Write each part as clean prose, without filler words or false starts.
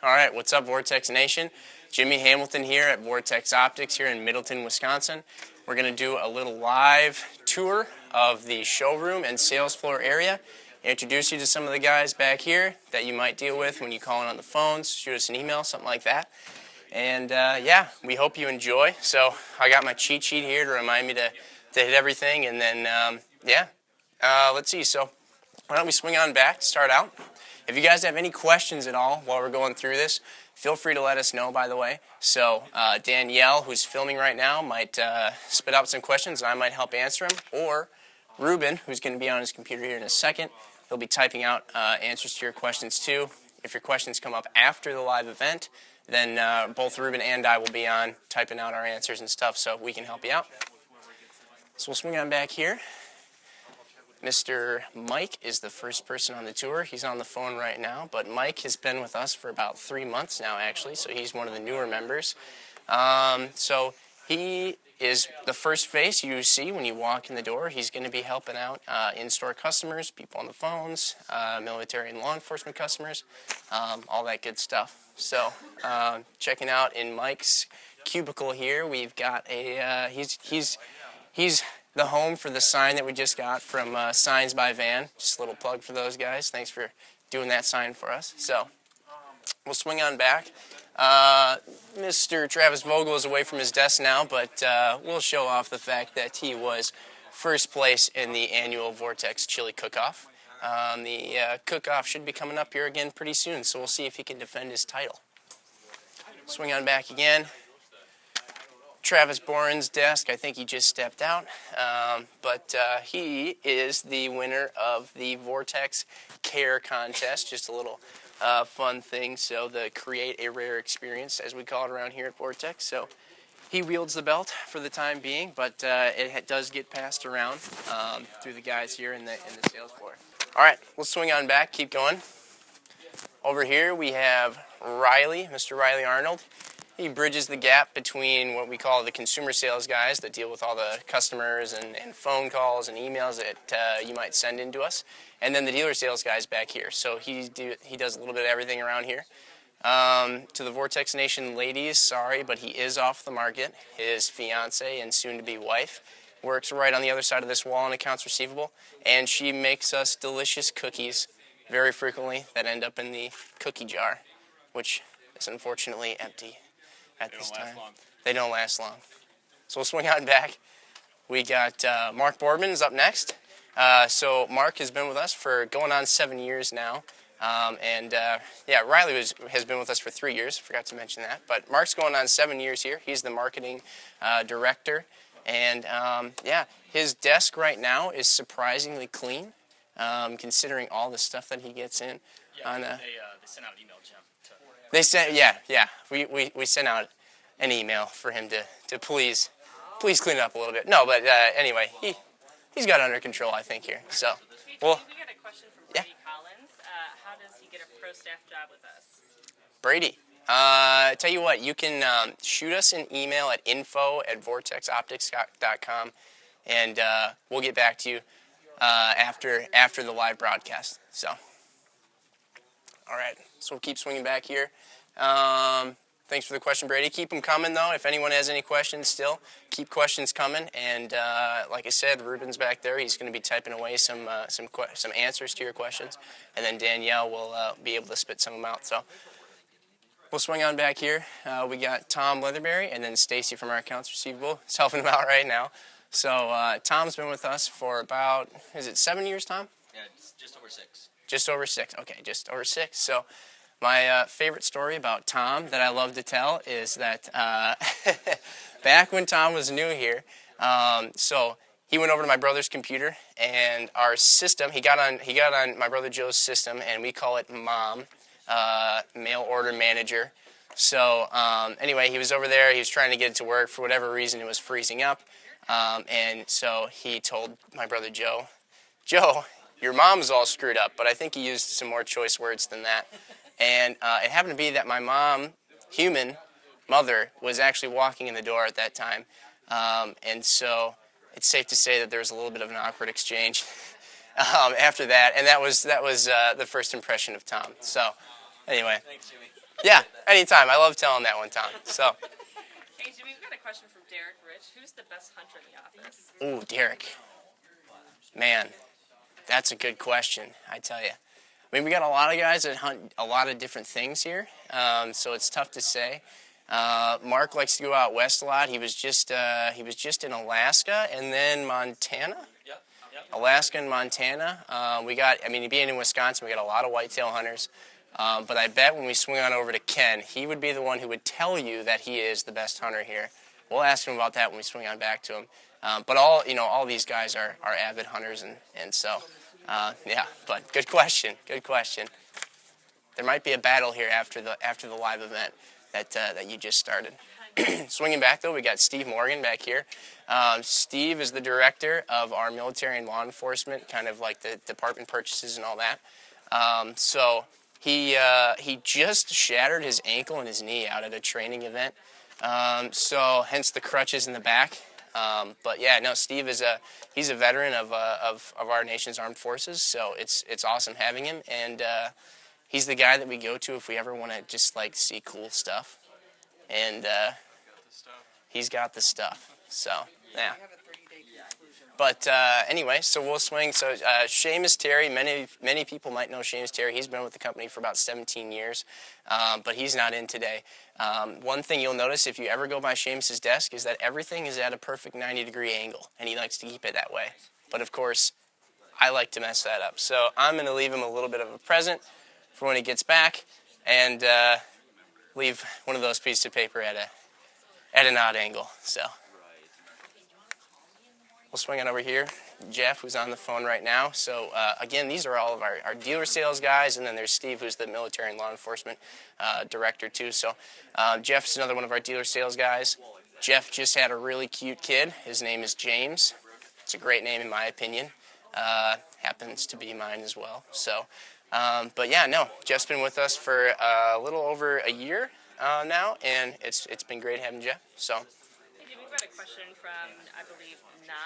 All right, what's up, Vortex Nation? Jimmy Hamilton here at Vortex Optics here in Middleton, Wisconsin. We're going to do a little live tour of the showroom and sales floor area. Introduce you to some of the guys back here that you might deal with when you call in on the phones, shoot us an email, something like that. And yeah, we hope you enjoy. So I got my cheat sheet here to remind me to hit everything. And then, let's see. So why don't we swing on back, start out. If you guys have any questions at all while we're going through this, feel free to let us know, by the way. So Danielle, who's filming right now, might spit out some questions, and I might help answer them. Or Ruben, who's going to be on his computer here in a second, he'll be typing out answers to your questions too. If your questions come up after the live event, then both Ruben and I will be on typing out our answers and stuff, so we can help you out. So we'll swing on back here. Mr. Mike is the first person on the tour. He's on the phone right now, but Mike has been with us for about 3 months now, actually, so he's one of the newer members. So he is the first face you see when you walk in the door. He's going to be helping out in-store customers, people on the phones, military and law enforcement customers, all that good stuff. So checking out in Mike's cubicle here, we've got a, he's the home for the sign that we just got from Signs by Van. Just a little plug for those guys. Thanks for doing that sign for us. So we'll swing on back. Mr. Travis Vogel is away from his desk now, but we'll show off the fact that he was first place in the annual Vortex Chili Cook-Off. The cook-off should be coming up here again pretty soon, so we'll see if he can defend his title. Swing on back again. Travis Boren's desk, I think he just stepped out, but he is the winner of the Vortex Care Contest, just a little fun thing, so the Create a Rare Experience, as we call it around here at Vortex. So he wields the belt for the time being, but it does get passed around through the guys here in the sales floor. All right, we'll swing on back, keep going. Over here we have Riley, Mr. Riley Arnold. He bridges the gap between what we call the consumer sales guys that deal with all the customers and phone calls and emails that you might send in to us, and then the dealer sales guys back here. So he does a little bit of everything around here. To the Vortex Nation ladies, sorry, but he is off the market. His fiance and soon-to-be wife works right on the other side of this wall in accounts receivable, and she makes us delicious cookies very frequently that end up in the cookie jar, which is unfortunately empty at this time. They don't last long. So we'll swing on back. We got Mark Boardman's up next. So Mark has been with us for going on 7 years now. Yeah, Riley has been with us for 3 years. Forgot to mention that. But Mark's going on 7 years here. He's the marketing director. And yeah, his desk right now is surprisingly clean, considering all the stuff that he gets in. Yeah, they sent out an email, Jim. They sent, yeah. We sent out an email for him to please clean it up a little bit. No, but anyway, he's got it under control, I think, here. So, well, we got a question from Brady Collins. How does he get a pro staff job with us? Brady, tell you what, you can shoot us an email at info@vortexoptics.com, and we'll get back to you after the live broadcast. So, all right, so we'll keep swinging back here. Thanks for the question, Brady. Keep them coming, though. If anyone has any questions still, keep questions coming. And like I said, Ruben's back there. He's going to be typing away some answers to your questions. And then Danielle will be able to spit some of them out. So we'll swing on back here. We got Tom Leatherberry and then Stacy from our accounts receivable. He's helping him out right now. So Tom's been with us for about, is it 7 years, Tom? Yeah, it's just over 6. Just over 6. Okay, just over 6. So my favorite story about Tom that I love to tell is that back when Tom was new here, so he went over to my brother's computer, and our system, he got on my brother Joe's system, and we call it MOM, Mail Order Manager. So anyway, he was over there. He was trying to get it to work. For whatever reason, it was freezing up, and so he told my brother Joe, your mom's all screwed up, but I think he used some more choice words than that. And it happened to be that my mom, human mother, was actually walking in the door at that time. And so it's safe to say that there was a little bit of an awkward exchange after that. And that was the first impression of Tom. So Anyway, Thanks, Jimmy. yeah, anytime. I love telling that one, Tom. So, Hey, Jimmy, we've got a question from Derek Rich. Who's the best hunter in the office? ooh, Derek. Man, that's a good question, I tell you. I mean, we got a lot of guys that hunt a lot of different things here, so it's tough to say. Mark likes to go out west a lot. He was just in Alaska and then Montana. Yep. Alaska and Montana. Being in Wisconsin, we got a lot of whitetail hunters. But I bet when we swing on over to Ken, he would be the one who would tell you that he is the best hunter here. We'll ask him about that when we swing on back to him. But all these guys are avid hunters, and so yeah. But good question. Good question. There might be a battle here after the live event that you just started. Swinging back though, we got Steve Morgan back here. Steve is the director of our military and law enforcement, kind of like the department purchases and all that. So he just shattered his ankle and his knee out at a training event. So hence the crutches in the back. But yeah, no, Steve he's a veteran of our nation's armed forces. So it's awesome having him, and he's the guy that we go to if we ever want to just like see cool stuff. And he's got the stuff. So yeah. But anyway, so we'll swing. So Seamus Terry, many people might know Seamus Terry. He's been with the company for about 17 years, but he's not in today. One thing you'll notice if you ever go by Seamus's desk is that everything is at a perfect 90-degree angle, and he likes to keep it that way. But of course, I like to mess that up. So I'm going to leave him a little bit of a present for when he gets back, and leave one of those pieces of paper at an odd angle. So we'll swing it over here. Jeff, who's on the phone right now. So again, these are all of our dealer sales guys, and then there's Steve, who's the military and law enforcement director too. So Jeff's another one of our dealer sales guys. Jeff just had a really cute kid. His name is James. It's a great name in my opinion. Happens to be mine as well. So. But yeah, no, Jeff's been with us for a little over a year now, and it's been great having Jeff. So. Hey, Jimmy, we've got a question from, I believe, Nan,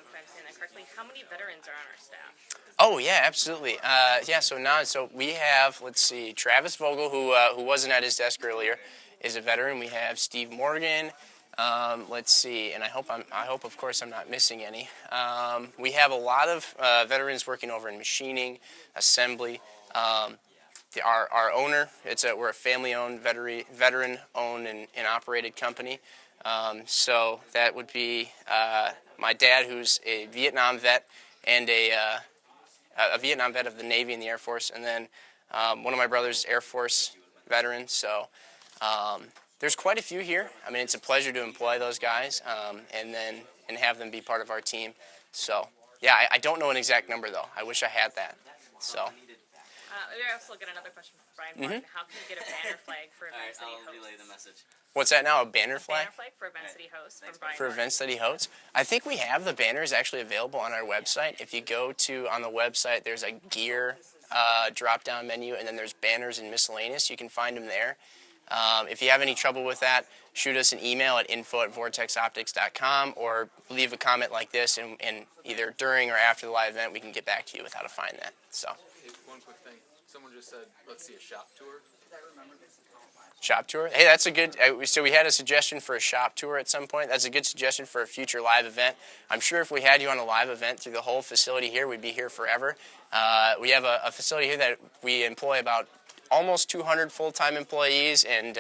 if I'm saying that correctly. How many veterans are on our staff? Oh yeah, absolutely. So Nan, so we have, let's see, Travis Vogel, who wasn't at his desk earlier, is a veteran. We have Steve Morgan. Let's see, and I hope of course I'm not missing any. We have a lot of veterans working over in machining, assembly. Our owner, we're a family-owned, veteran-owned and operated company. So that would be my dad, who's a Vietnam vet and a Vietnam vet of the Navy and the Air Force, and then one of my brothers, Air Force veteran. So. There's quite a few here. I mean, it's a pleasure to employ those guys and have them be part of our team. So, yeah, I don't know an exact number, though. I wish I had that. So. We also get another question from Brian Morton. How can we get a banner flag for events that he hosts? I'll relay the message. What's that now, a banner flag? Banner flag for events that he hosts from Brian For Morton. events that he hosts? I think we have the banners actually available on our website. If you go on the website, there's a gear drop-down menu, and then there's banners and miscellaneous. You can find them there. If you have any trouble with that, shoot us an email at info@vortexoptics.com or leave a comment like this, and either during or after the live event, we can get back to you with how to find that. So. Hey, one quick thing. Someone just said, let's see a shop tour. Shop tour? Hey, that's a good, so we had a suggestion for a shop tour at some point. That's a good suggestion for a future live event. I'm sure if we had you on a live event through the whole facility here, we'd be here forever. We have a facility here that we employ about almost 200 full-time employees, and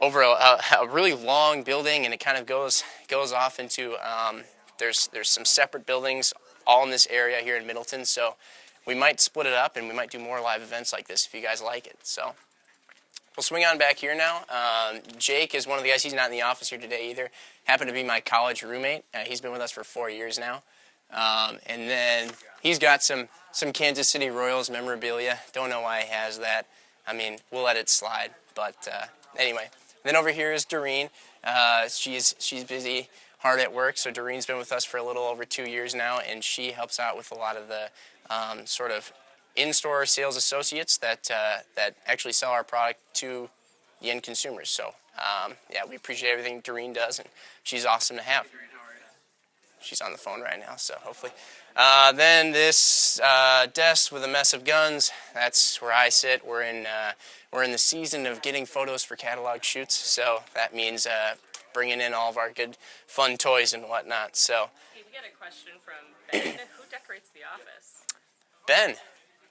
over a really long building, and it kind of goes off into there's some separate buildings all in this area here in Middleton, so we might split it up and we might do more live events like this if you guys like it. So we'll swing on back here now. Jake is one of the guys. He's not in the office here today either. Happened to be my college roommate. He's been with us for 4 years now. And then he's got some Kansas City Royals memorabilia. Don't know why he has that. I mean, we'll let it slide. But anyway, then over here is Doreen. She's busy, hard at work. So Doreen's been with us for a little over 2 years now, and she helps out with a lot of the sort of in-store sales associates that actually sell our product to the end consumers. So yeah, we appreciate everything Doreen does, and she's awesome to have. She's on the phone right now, so hopefully. Then this desk with a mess of guns. That's where I sit. We're in the season of getting photos for catalog shoots, so that means bringing in all of our good, fun toys and whatnot. So, Hey, we got a question from Ben. Who decorates the office? Ben,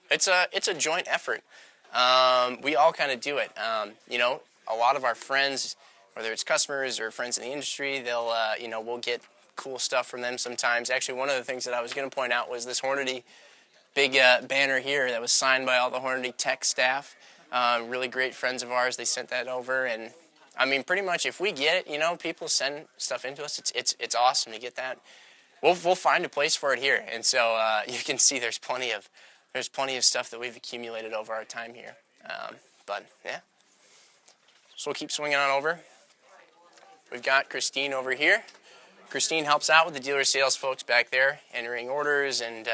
it's a joint effort. We all kind of do it. A lot of our friends, whether it's customers or friends in the industry, they'll we'll get cool stuff from them sometimes. Actually, one of the things that I was going to point out was this Hornady big banner here that was signed by all the Hornady tech staff. Really great friends of ours. They sent that over, and I mean, pretty much if we get it, people send stuff into us. It's awesome to get that. We'll find a place for it here, and so you can see there's plenty of stuff that we've accumulated over our time here. But yeah, so we'll keep swinging on over. We've got Christine over here. Christine helps out with the dealer sales folks back there, entering orders and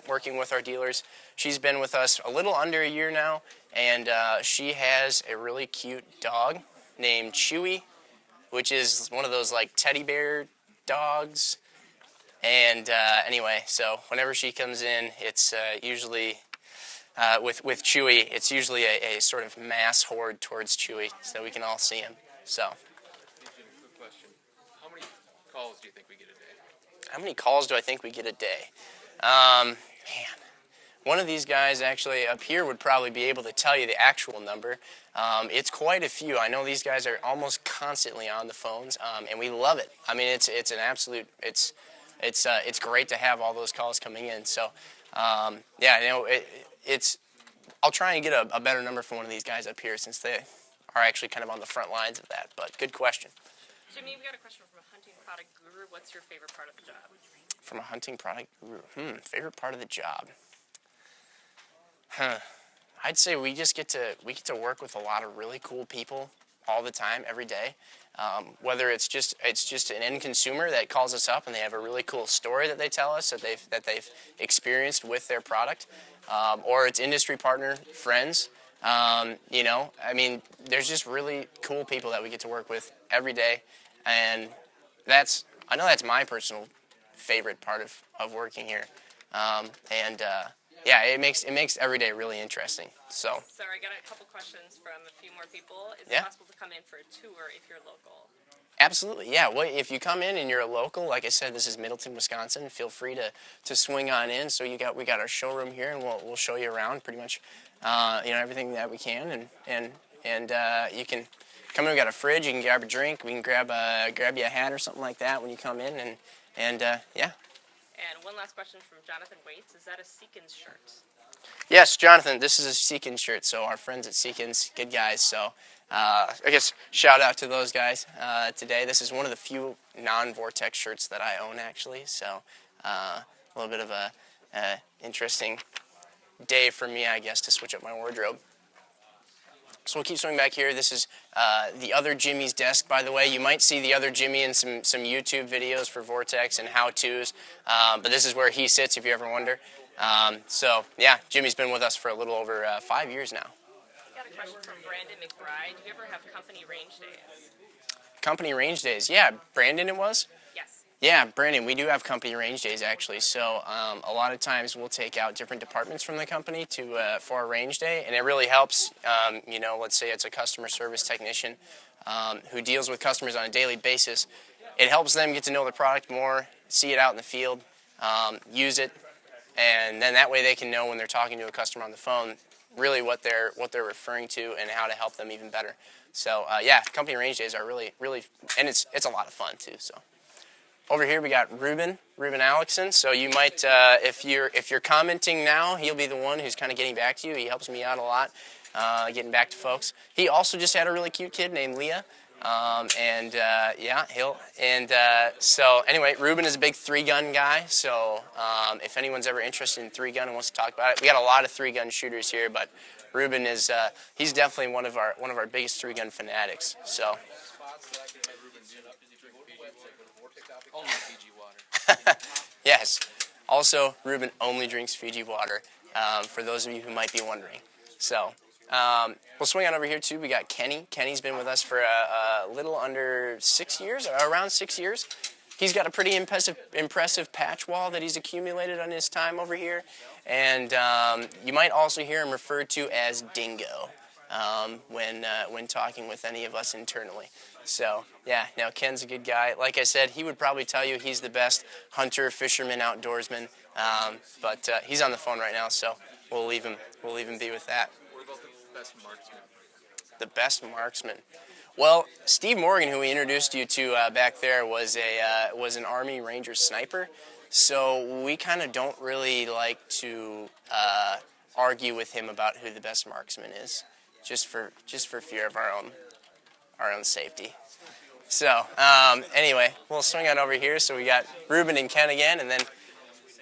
working with our dealers. She's been with us a little under a year now, and she has a really cute dog named Chewy, which is one of those like teddy bear dogs. And anyway, so whenever she comes in, it's usually with Chewy, it's usually a sort of mass horde towards Chewy, so we can all see him. So. Quick question: how many calls do you think we get a day? How many calls do I think we get a day? Man, one of these guys actually up here would probably be able to tell you the actual number. It's quite a few. I know these guys are almost constantly on the phones, and we love it. I mean, it's an absolute. It's great to have all those calls coming in. So, it's. I'll try and get a better number from one of these guys up here since they are actually kind of on the front lines of that. But good question. Jimmy, we got a question from a hunting product guru. What's your favorite part of the job? From a hunting product guru. Favorite part of the job. I'd say we get to work with a lot of really cool people all the time, every day. Whether it's just an end consumer that calls us up and they have a really cool story that they tell us that they've experienced with their product, or it's industry partner friends. I mean, there's just really cool people that we get to work with every day, and I know that's my personal favorite part of working here, yeah, it makes every day really interesting. So. Sorry, I got a couple questions from a few more people. Is Yeah. it possible to come in for a tour if you're local? Absolutely, yeah. Well, if you come in and you're a local, like I said, this is Middleton, Wisconsin. Feel free to swing on in. So we got our showroom here, and we'll show you around pretty much, everything that we can, and you can come in. We got a fridge. You can grab a drink. We can grab you a hat or something like that when you come in, and yeah. And one last question from Jonathan Waits. Is that a Seekins shirt? Yes, Jonathan, this is a Seekins shirt. So our friends at Seekins, good guys. So I guess shout out to those guys today. This is one of the few non-Vortex shirts that I own, actually. So a little bit of a interesting day for me, I guess, to switch up my wardrobe. So we'll keep swinging back here. This is the other Jimmy's desk, by the way. You might see the other Jimmy in some YouTube videos for Vortex and how-tos, but this is where he sits, if you ever wonder. So, yeah, Jimmy's been with us for a little over 5 years now. We got a question from Brandon McBride. Do you ever have company range days? Company range days. Yeah, Brandon it was? Yes. Yeah, Brandon, we do have company range days, actually. So a lot of times we'll take out different departments from the company for a range day, and it really helps, let's say it's a customer service technician who deals with customers on a daily basis. It helps them get to know the product more, see it out in the field, use it, and then that way they can know when they're talking to a customer on the phone really what they're referring to and how to help them even better. So yeah, company range days are really, and it's a lot of fun too. So. Over here we got Ruben Alexson. So you might, if you're commenting now, he'll be the one who's kind of getting back to you. He helps me out a lot, getting back to folks. He also just had a really cute kid named Leah, so anyway, Ruben is a big 3-gun guy. So if anyone's ever interested in 3-gun and wants to talk about it, we got a lot of 3-gun shooters here, but Ruben is he's definitely one of our biggest 3-gun fanatics. So. Only Fiji water. Yes. Also, Ruben only drinks Fiji water, for those of you who might be wondering. So, we'll swing on over here, too. We got Kenny. Kenny's been with us for a little under 6 years, around 6 years. he's got a pretty impressive patch wall that he's accumulated on his time over here, and you might also hear him referred to as Dingo when talking with any of us internally. So yeah, now Ken's a good guy. Like I said, he would probably tell you he's the best hunter, fisherman, outdoorsman, but he's on the phone right now, so we'll leave him be with that. What about the best marksman? The best marksman. Well, Steve Morgan, who we introduced you to back there, was an Army Ranger sniper. So we kind of don't really like to argue with him about who the best marksman is, just for fear of our own safety. So anyway, we'll swing on over here. So we got Ruben and Ken again, and then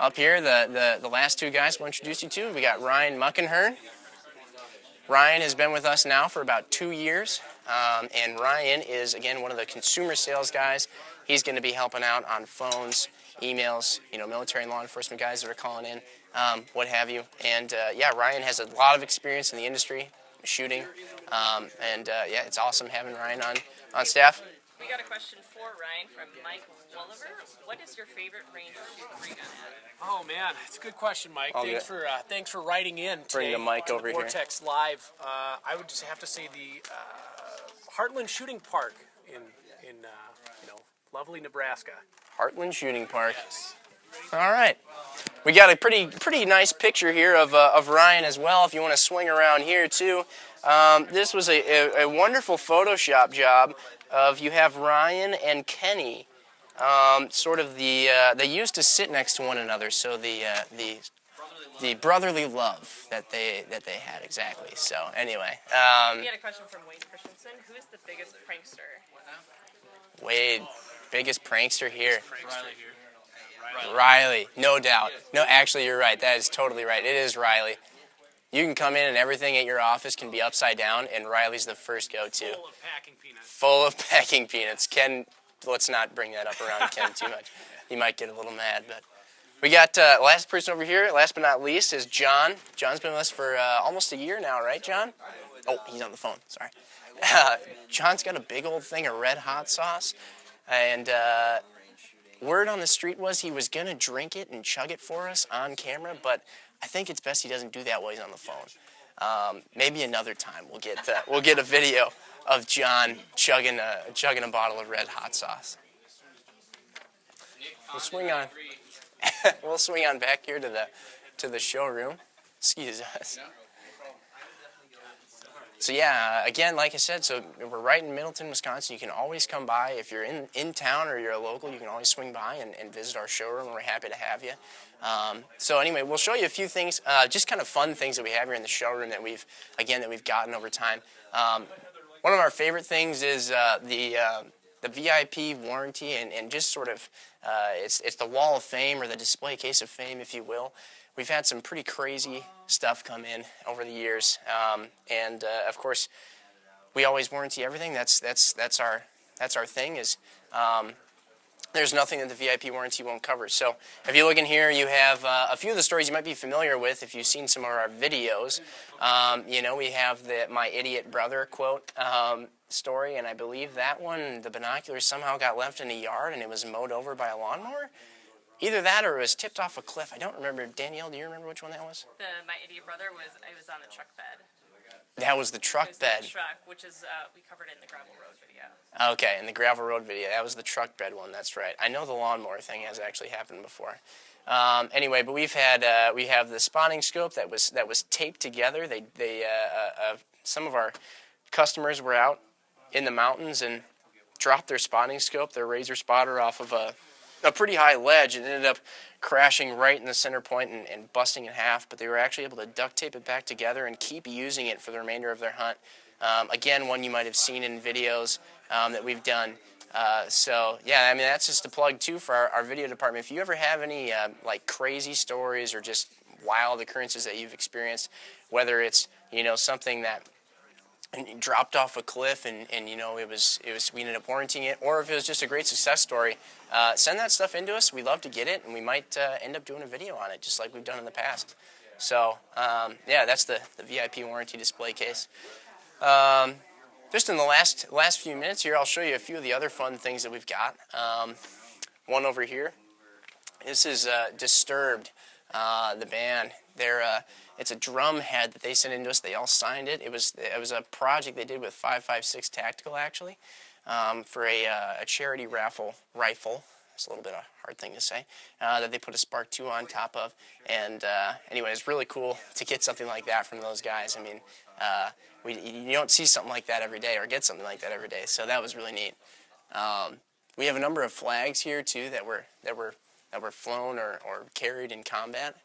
up here the last two guys we'll introduce you to. We got Ryan Muckenhern. Ryan has been with us now for about 2 years, and Ryan is, again, one of the consumer sales guys. He's going to be helping out on phones, emails, military and law enforcement guys that are calling in, what have you. And, yeah, Ryan has a lot of experience in the industry, shooting, and, yeah, it's awesome having Ryan on staff. We got a question for Ryan from Mike Wolliver. What is your favorite range to shoot the ray gun at? Oh man, it's a good question, Mike. Oh, Thanks for writing in today. Bring the mic on over the here. Vortex Live. I would just have to say the Heartland Shooting Park in lovely Nebraska. Heartland Shooting Park. All right. We got a pretty nice picture here of Ryan as well, if you want to swing around here too. This was a wonderful Photoshop job of, you have Ryan and Kenny. Sort of they used to sit next to one another, so the brotherly love that they had, exactly. So anyway, We had a question from Wade Christensen. Who is the biggest prankster? Wade, biggest prankster here. Riley, no doubt. No, actually, you're right. That is totally right. It is Riley. You can come in and everything at your office can be upside down, and Riley's the first go-to. Full of packing peanuts. Full of packing peanuts. Ken, let's not bring that up around Ken too much. He might get a little mad. But we got last person over here, last but not least, is John. John's been with us for almost a year now, right, John? Oh, he's on the phone. Sorry. John's got a big old thing of red hot sauce, and word on the street was he was going to drink it and chug it for us on camera, but I think it's best he doesn't do that while he's on the phone. Maybe another time we'll get a video of John chugging a bottle of red hot sauce. We'll swing on. We'll swing on back here to the showroom. Excuse us. So yeah, again, like I said, so we're right in Middleton, Wisconsin. You can always come by. If you're in town or you're a local, you can always swing by and visit our showroom. We're happy to have you. So anyway, we'll show you a few things, just kind of fun things that we have here in the showroom that we've gotten over time. One of our favorite things is the VIP warranty, and just sort of it's the wall of fame, or the display case of fame, if you will. We've had some pretty crazy stuff come in over the years, and of course, we always warranty everything. That's our thing. Is there's nothing that the VIP warranty won't cover. So if you look in here, you have a few of the stories you might be familiar with if you've seen some of our videos. We have the "my idiot brother" quote story, and I believe that one, the binoculars somehow got left in a yard and it was mowed over by a lawnmower. Either that or it was tipped off a cliff. I don't remember. Danielle, do you remember which one that was? My idiot brother was on the truck bed. That was the truck bed. The truck, which is we covered it in the gravel road video. Okay, in the gravel road video, that was the truck bed one. That's right. I know the lawnmower thing has actually happened before. Anyway, but we have the spotting scope that was taped together. Some of our customers were out in the mountains and dropped their spotting scope, their razor spotter, off of a pretty high ledge, and ended up crashing right in the center point and busting in half, but they were actually able to duct tape it back together and keep using it for the remainder of their hunt. Again, one you might have seen in videos that we've done. So yeah, I mean, that's just a plug too for our video department. If you ever have any like crazy stories or just wild occurrences that you've experienced, whether it's something that dropped off a cliff and it was we ended up warranting it, or if it was just a great success story, send that stuff into us. We love to get it, and we might end up doing a video on it, just like we've done in the past. So yeah, that's the VIP warranty display case. Just in the last few minutes here, I'll show you a few of the other fun things that we've got. one over here. This is Disturbed, the band. It's a drum head that they sent into us. They all signed it. It was a project they did with 5.56 Tactical, actually, for a charity raffle rifle. It's a little bit of a hard thing to say, that they put a Spark 2 on top of. And anyway, it's really cool to get something like that from those guys. I mean, you don't see something like that every day or get something like that every day, so that was really neat. We have a number of flags here, too, that were flown or carried in combat.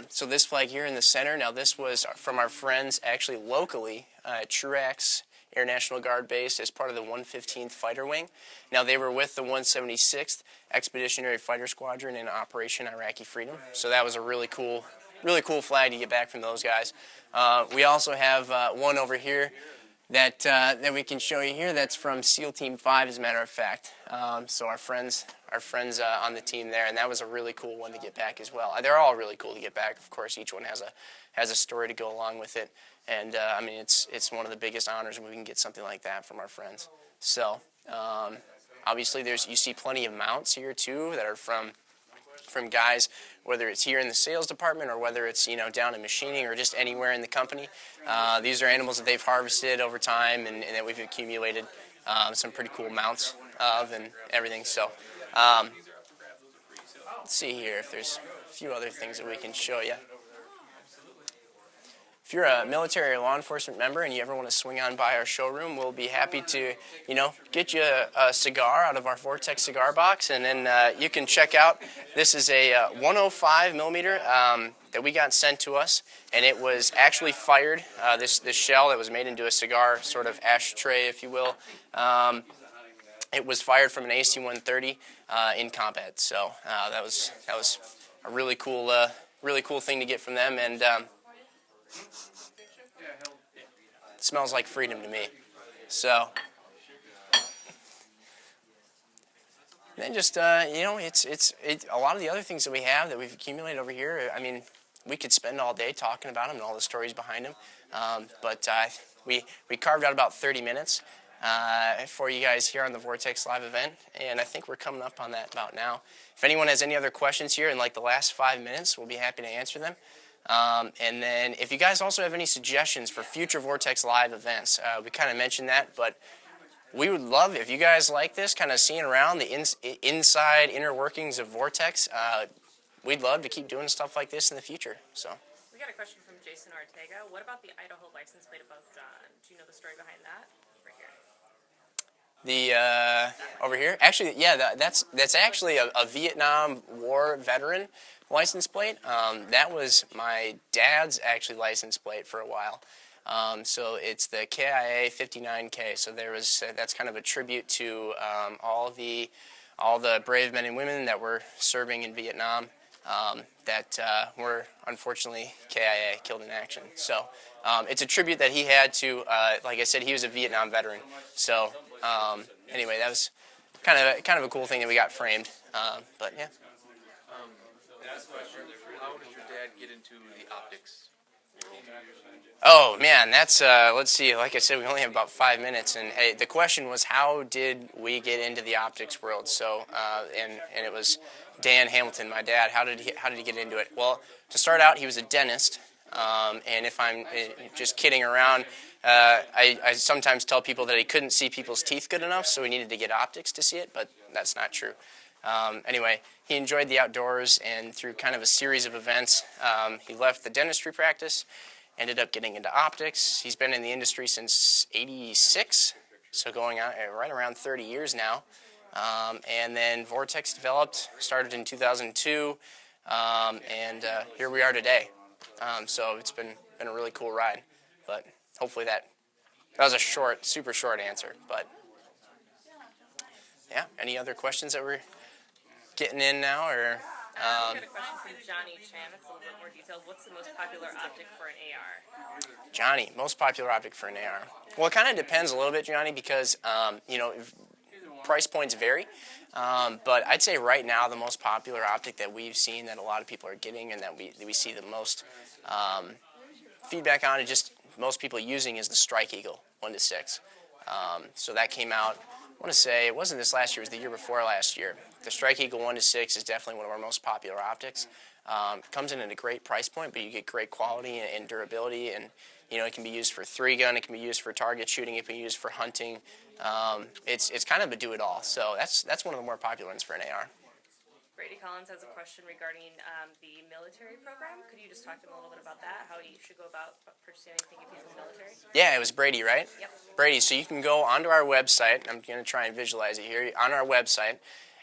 So this flag here in the center, now this was from our friends actually locally at Truax Air National Guard Base as part of the 115th Fighter Wing. Now they were with the 176th Expeditionary Fighter Squadron in Operation Iraqi Freedom. So that was a really cool flag to get back from those guys. We also have one over here that we can show you here. That's from SEAL Team 5, as a matter of fact. So our friends on the team there, and that was a really cool one to get back as well. They're all really cool to get back. Of course, each one has a story to go along with it, and I mean it's one of the biggest honors when we can get something like that from our friends. So obviously you see plenty of mounts here too that are from guys, whether it's here in the sales department or whether it's down in machining or just anywhere in the company. These are animals that they've harvested over time and that we've accumulated some pretty cool mounts of and everything. So let's see here if there's a few other things that we can show you. If you're a military or law enforcement member and you ever want to swing on by our showroom, we'll be happy to, get you a cigar out of our Vortex cigar box, and then you can check out. This is a 105 millimeter that we got sent to us, and it was actually fired. This shell that was made into a cigar sort of ashtray, if you will. It was fired from an AC-130 in combat. So that was a really cool thing to get from them, and it smells like freedom to me. So then just it's a lot of the other things that we have that we've accumulated over here. I mean, we could spend all day talking about them and all the stories behind them, but we carved out about 30 minutes for you guys here on the Vortex Live event, and I think we're coming up on that about now. If anyone has any other questions here in like the last 5 minutes, we'll be happy to answer them. And then if you guys also have any suggestions for future Vortex Live events, we kind of mentioned that, but we would love, if you guys like this, kind of seeing around the inner workings of Vortex, we'd love to keep doing stuff like this in the future. So We got a question from Jason Ortega. What about the Idaho license plate above John? Do you know the story behind that? Right here. Over here? Actually, yeah, that's actually a Vietnam War veteran license plate. That was my dad's actually license plate for a while. So it's the KIA 59K. So that's kind of a tribute to all the brave men and women that were serving in Vietnam that were unfortunately KIA, killed in action. So it's a tribute that he had to, like I said, he was a Vietnam veteran. So anyway, that was kind of a cool thing that we got framed. But yeah. Last question: how did your dad get into the optics? Oh man, that's let's see. Like I said, we only have about 5 minutes, and the question was, how did we get into the optics world? So, and it was Dan Hamilton, my dad. How did he get into it? Well, to start out, he was a dentist, and if I'm just kidding around, I sometimes tell people that he couldn't see people's teeth good enough, so he needed to get optics to see it, but that's not true. Anyway, he enjoyed the outdoors, and through kind of a series of events, he left the dentistry practice, ended up getting into optics. He's been in the industry since '86, so going on right around 30 years now. And then Vortex developed, started in 2002, and here we are today. So it's been a really cool ride, but hopefully that was a super short answer, but yeah. Any other questions that we're getting in now, or? We got a question from Johnny Chan. It's a little bit more detailed. What's the most popular optic for an AR? Johnny, most popular optic for an AR. Well, it kind of depends a little bit, Johnny, because price points vary. But I'd say right now the most popular optic that we've seen that a lot of people are getting and that we see the most feedback on, and just most people using, is the Strike Eagle 1-6. So that came out, I want to say, it wasn't this last year, it was the year before last year. The Strike Eagle 1-6 is definitely one of our most popular optics. Comes in at a great price point, but you get great quality and durability, and it can be used for 3-gun, it can be used for target shooting, it can be used for hunting. It's kind of a do-it-all. So that's one of the more popular ones for an AR. Brady Collins has a question regarding the military program. Could you just talk to him a little bit about that? How he should go about purchasing anything if he's in the military? Yeah, it was Brady, right? Yep. Brady, so you can go onto our website. I'm going to try and visualize it here. On our website,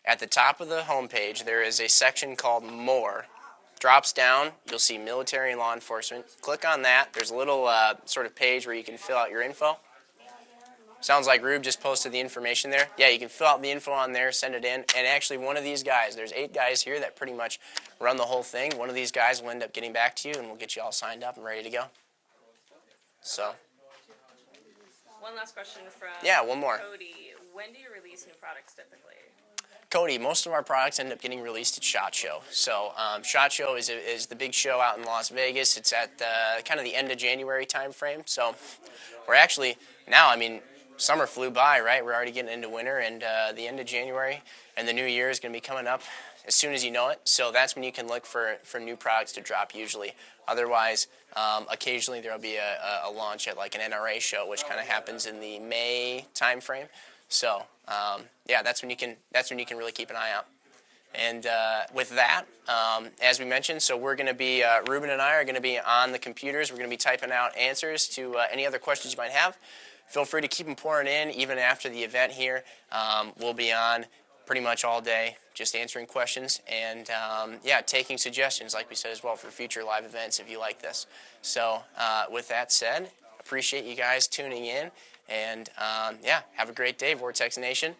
at the top of the homepage, there is a section called More. Drops down, you'll see military and law enforcement. Click on that. There's a little sort of page where you can fill out your info. Sounds like Rube just posted the information there. Yeah, you can fill out the info on there, send it in, and actually one of these guys, there's 8 guys here that pretty much run the whole thing. One of these guys will end up getting back to you, and we'll get you all signed up and ready to go. So. One last question from one more. Cody. When do you release new products typically? Cody, most of our products end up getting released at SHOT Show. So SHOT Show is the big show out in Las Vegas. It's at kind of the end of January time frame. So we're actually now, summer flew by, right? We're already getting into winter, and the end of January and the new year is going to be coming up as soon as you know it. So that's when you can look for new products to drop usually. Otherwise, occasionally there will be a launch at like an NRA show, which kind of happens in the May time frame. So that's when you can really keep an eye out. And with that, as we mentioned, so we're going to be, Ruben and I are going to be on the computers. We're going to be typing out answers to any other questions you might have. Feel free to keep them pouring in even after the event here. We'll be on pretty much all day just answering questions and, taking suggestions, like we said as well, for future live events if you like this. So with that said, appreciate you guys tuning in. And, have a great day, Vortex Nation.